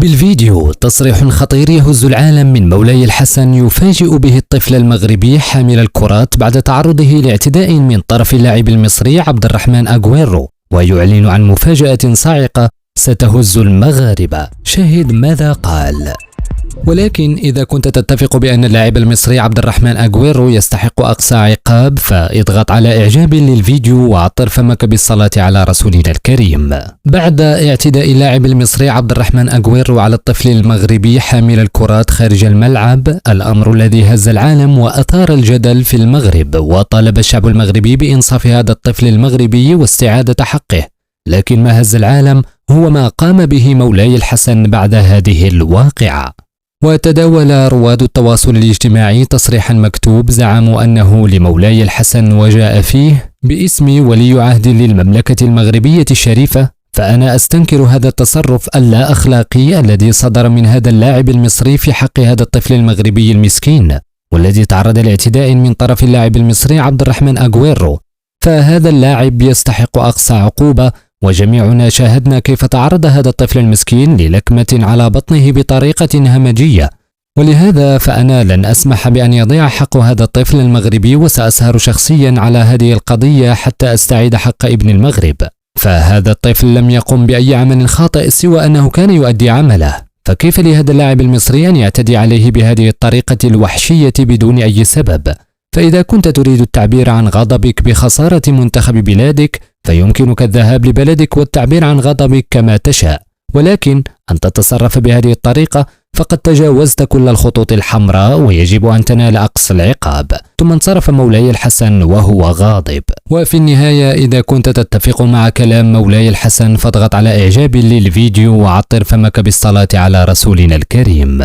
بالفيديو تصريح خطير يهز العالم من مولاي الحسن يفاجئ به الطفل المغربي حامل الكرات بعد تعرضه لاعتداء من طرف اللاعب المصري عبد الرحمن أغويرو، ويعلن عن مفاجأة صاعقة ستهز المغاربة. شاهد ماذا قال. ولكن إذا كنت تتفق بأن اللاعب المصري عبد الرحمن أغويرو يستحق أقصى عقاب، فاضغط على إعجاب للفيديو وعطر فمك بالصلاة على رسولنا الكريم. بعد اعتداء اللاعب المصري عبد الرحمن أغويرو على الطفل المغربي حامل الكرات خارج الملعب، الأمر الذي هز العالم وأثار الجدل في المغرب، وطالب الشعب المغربي بإنصاف هذا الطفل المغربي واستعادة حقه. لكن ما هز العالم هو ما قام به مولاي الحسن بعد هذه الواقعة. وتداول رواد التواصل الاجتماعي تصريحا مكتوب زعموا أنه لمولاي الحسن وجاء فيه باسم ولي عهد للمملكة المغربية الشريفة، فأنا أستنكر هذا التصرف اللا أخلاقي الذي صدر من هذا اللاعب المصري في حق هذا الطفل المغربي المسكين، والذي تعرض لاعتداء من طرف اللاعب المصري عبد الرحمن أغويرو. فهذا اللاعب يستحق أقصى عقوبة، وجميعنا شاهدنا كيف تعرض هذا الطفل المسكين للكمة على بطنه بطريقة همجية، ولهذا فأنا لن أسمح بأن يضيع حق هذا الطفل المغربي، وسأسهر شخصيا على هذه القضية حتى أستعيد حق ابن المغرب. فهذا الطفل لم يقم بأي عمل خاطئ سوى أنه كان يؤدي عمله، فكيف لهذا اللاعب المصري أن يعتدي عليه بهذه الطريقة الوحشية بدون أي سبب؟ فإذا كنت تريد التعبير عن غضبك بخسارة منتخب بلادك، فيمكنك الذهاب لبلدك والتعبير عن غضبك كما تشاء، ولكن أن تتصرف بهذه الطريقة فقد تجاوزت كل الخطوط الحمراء، ويجب أن تنال أقصى العقاب. ثم انصرف مولاي الحسن وهو غاضب. وفي النهاية إذا كنت تتفق مع كلام مولاي الحسن فاضغط على إعجاب للفيديو وعطر فمك بالصلاة على رسولنا الكريم.